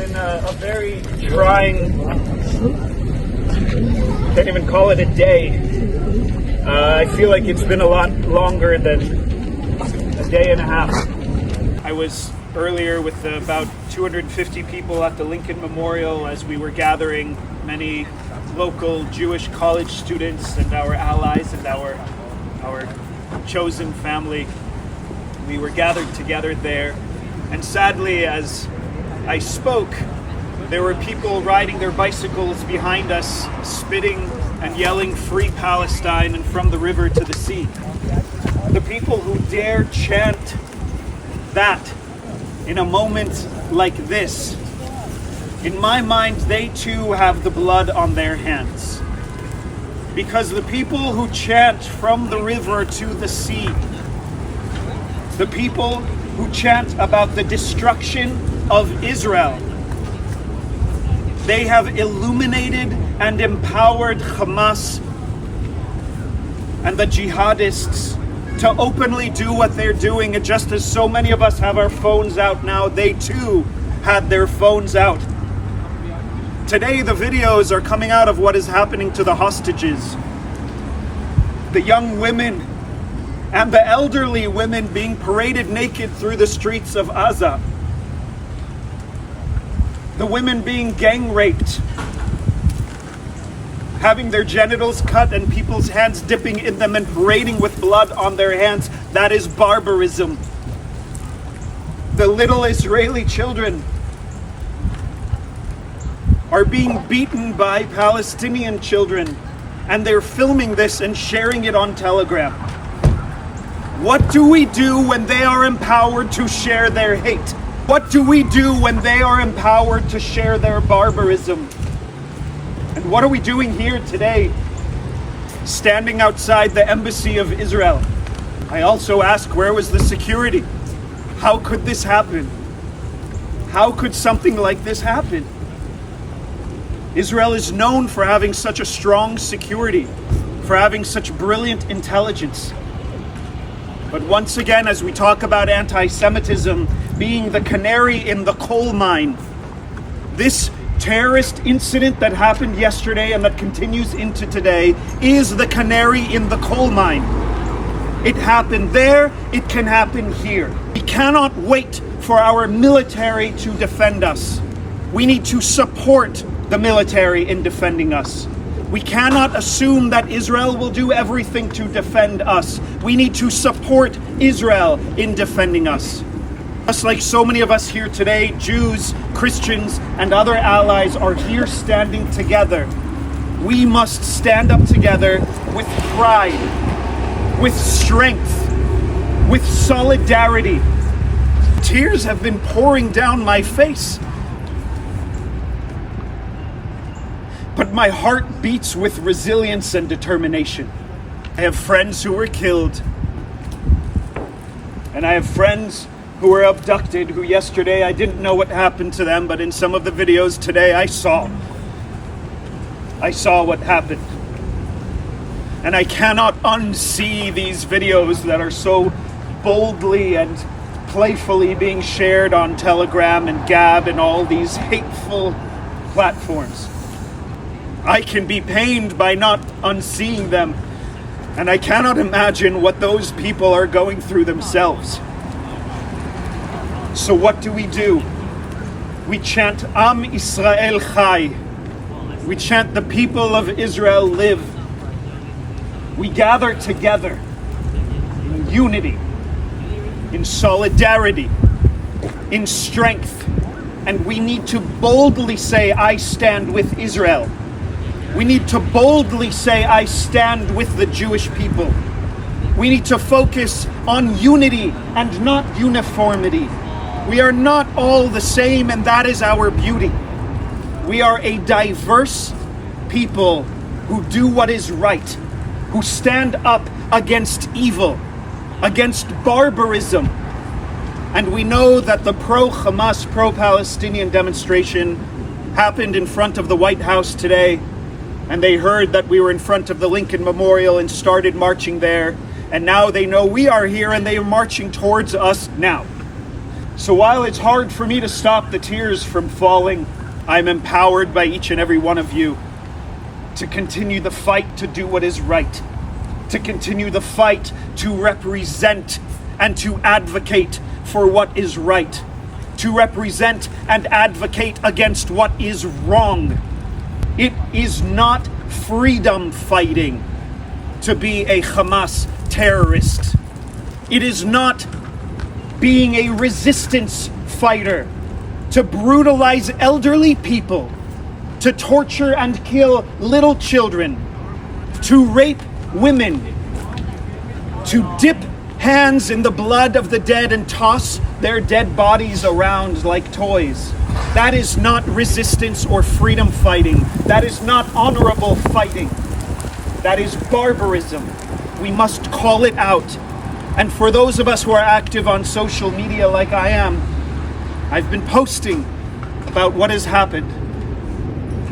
been a very trying, can't even call it a day. I feel like it's been a lot longer than a day and a half. I was earlier with about 250 people at the Lincoln Memorial as we were gathering many local Jewish college students and our allies and our chosen family. We were gathered together there, and sadly, as I spoke, there were people riding their bicycles behind us, spitting and yelling "Free Palestine" and "From the river to the sea." The people who dare chant that in a moment like this, in my mind, they too have the blood on their hands. Because the people who chant "From the river to the sea," the people who chant about the destruction of Israel, they have illuminated and empowered Hamas and the jihadists to openly do what they're doing. And just as so many of us have our phones out now, they too had their phones out. Today the videos are coming out of what is happening to the hostages. The young women and the elderly women being paraded naked through the streets of Gaza. The women being gang raped, having their genitals cut and people's hands dipping in them and parading with blood on their hands. That is barbarism. The little Israeli children are being beaten by Palestinian children, and they're filming this and sharing it on Telegram. What do we do when they are empowered to share their hate? What do we do when they are empowered to share their barbarism? And what are we doing here today, standing outside the embassy of Israel? I also ask, where was the security? How could this happen? How could something like this happen? Israel is known for having such a strong security, for having such brilliant intelligence. But once again, as we talk about anti-Semitism being the canary in the coal mine, this terrorist incident that happened yesterday and that continues into today is the canary in the coal mine. It happened there, it can happen here. We cannot wait for our military to defend us. We need to support the military in defending us. We cannot assume that Israel will do everything to defend us. We need to support Israel in defending us. Just like so many of us here today, Jews, Christians, and other allies are here standing together. We must stand up together with pride, with strength, with solidarity. Tears have been pouring down my face, but my heart beats with resilience and determination. I have friends who were killed, and I have friends who were abducted, who yesterday I didn't know what happened to them, but in some of the videos today I saw what happened. And I cannot unsee these videos that are so boldly and playfully being shared on Telegram and Gab and all these hateful platforms. I can be pained by not unseeing them, and I cannot imagine what those people are going through themselves. So what do? We chant Am Israel Chai. We chant the people of Israel live. We gather together in unity, in solidarity, in strength, and we need to boldly say, I stand with Israel. We need to boldly say, I stand with the Jewish people. We need to focus on unity and not uniformity. We are not all the same, and that is our beauty. We are a diverse people who do what is right, who stand up against evil, against barbarism. And we know that the pro-Hamas, pro-Palestinian demonstration happened in front of the White House today. And they heard that we were in front of the Lincoln Memorial and started marching there. And now they know we are here and they are marching towards us now. So while it's hard for me to stop the tears from falling, I'm empowered by each and every one of you to continue the fight to do what is right, to continue the fight to represent and to advocate for what is right, to represent and advocate against what is wrong. It is not freedom fighting to be a Hamas terrorist. It is not being a resistance fighter to brutalize elderly people, to torture and kill little children, to rape women, to dip hands in the blood of the dead and toss their dead bodies around like toys. That is not resistance or freedom fighting. That is not honorable fighting. That is barbarism. We must call it out. And for those of us who are active on social media like I am, I've been posting about what has happened.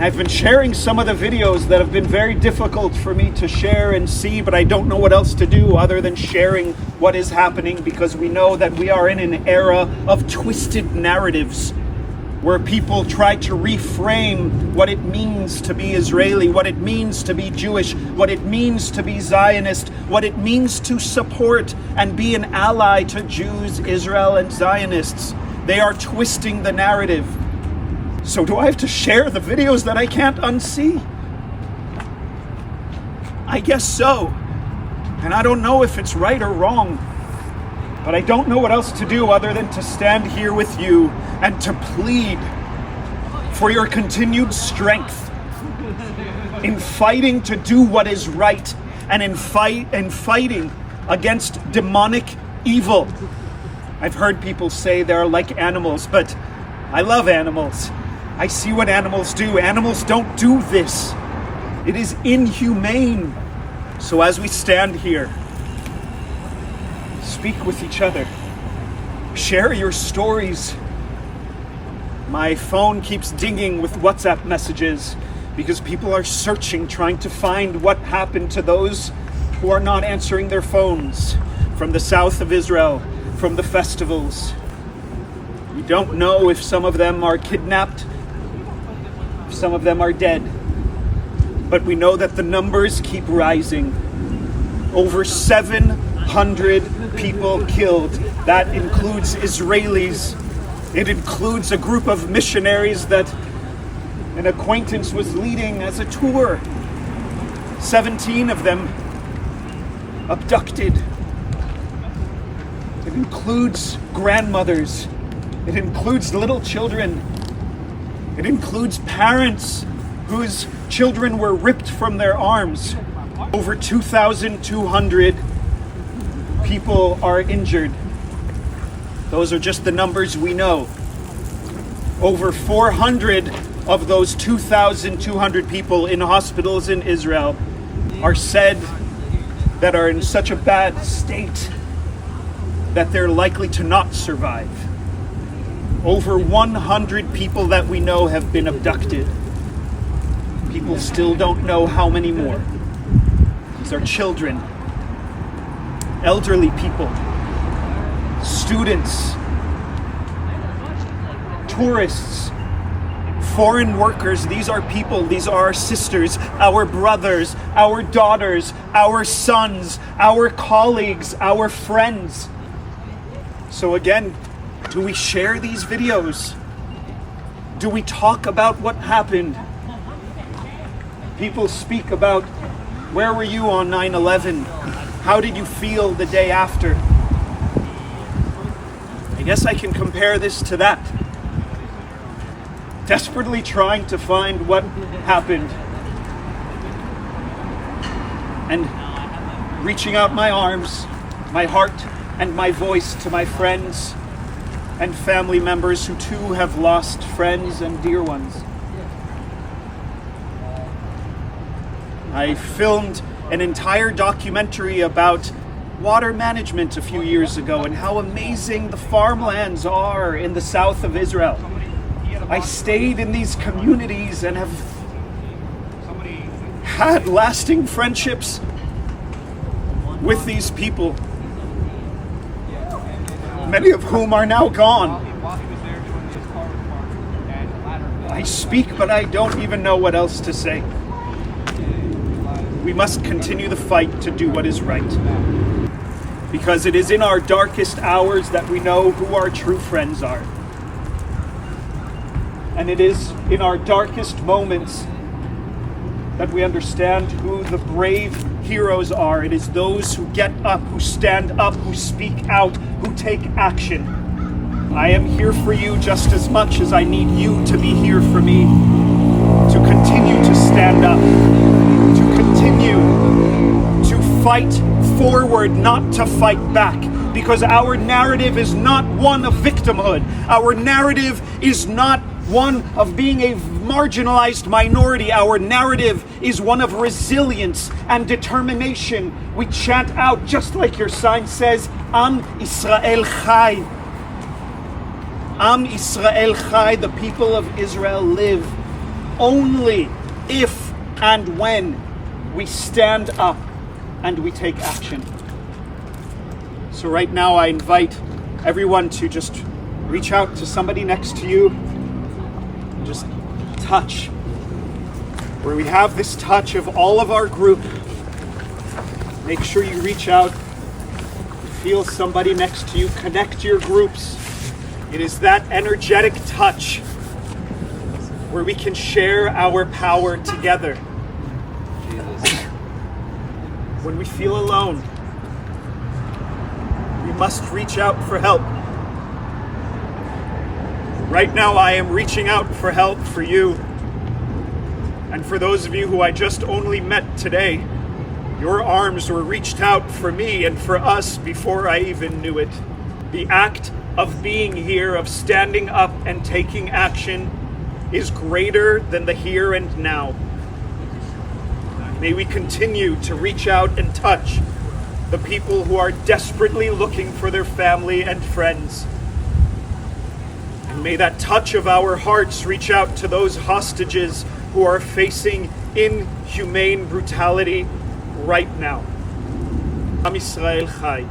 I've been sharing some of the videos that have been very difficult for me to share and see, but I don't know what else to do other than sharing what is happening, because we know that we are in an era of twisted narratives where people try to reframe what it means to be Israeli, what it means to be Jewish, what it means to be Zionist, what it means to support and be an ally to Jews, Israel, and Zionists. They are twisting the narrative. So do I have to share the videos that I can't unsee? I guess so. And I don't know if it's right or wrong, but I don't know what else to do other than to stand here with you and to plead for your continued strength in fighting to do what is right, and in fighting against demonic evil. I've heard people say they're like animals, but I love animals. I see what animals do. Animals don't do this. It is inhumane. So as we stand here, speak with each other. Share your stories. My phone keeps dinging with WhatsApp messages because people are searching, trying to find what happened to those who are not answering their phones from the south of Israel, from the festivals. We don't know if some of them are kidnapped, if some of them are dead, but we know that the numbers keep rising. Over 700 people killed. That includes Israelis. It includes a group of missionaries that an acquaintance was leading as a tour. 17 of them abducted. It includes grandmothers. It includes little children. It includes parents whose children were ripped from their arms. Over 2,200 people are injured. Those are just the numbers we know. Over 400 of those 2,200 people in hospitals in Israel are said that are in such a bad state that they're likely to not survive. Over 100 people that we know have been abducted. People still don't know how many more. These are children, elderly people, students, tourists, foreign workers. These are people, these are our sisters, our brothers, our daughters, our sons, our colleagues, our friends. So again, do we share these videos? Do we talk about what happened? People speak about, where were you on 9/11? How did you feel the day after? I guess I can compare this to that. Desperately trying to find what happened and reaching out my arms, my heart, and my voice to my friends and family members who too have lost friends and dear ones. I filmed an entire documentary about water management a few years ago and how amazing the farmlands are in the south of Israel. I stayed in these communities and have had lasting friendships with these people. many of whom are now gone. While he was there doing his car report, and the ladder. I speak, but I don't even know what else to say. We must continue the fight to do what is right. Because it is in our darkest hours that we know who our true friends are. And it is in our darkest moments that we understand who the brave heroes are. It is those who get up, who stand up, who speak out, who take action. I am here for you just as much as I need you to be here for me, to continue to stand up, to continue to fight forward, not to fight back. Because our narrative is not one of victimhood. Our narrative is not one of being a marginalized minority. Our narrative is one of resilience and determination. We chant out, just like your sign says, Am Israel Chai. Am Israel Chai, the people of Israel live only if and when we stand up and we take action. So right now I invite everyone to just reach out to somebody next to you. Just touch. Where we have this touch of all of our group. Make sure you reach out. Feel somebody next to you. Connect your groups. It is that energetic touch where we can share our power together. When we feel alone, we must reach out for help. Right now, I am reaching out for help for you. And for those of you who I just only met today, your arms were reached out for me and for us before I even knew it. The act of being here, of standing up and taking action, is greater than the here and now. May we continue to reach out and touch the people who are desperately looking for their family and friends. And may that touch of our hearts reach out to those hostages who are facing inhumane brutality right now. Am Israel Chai.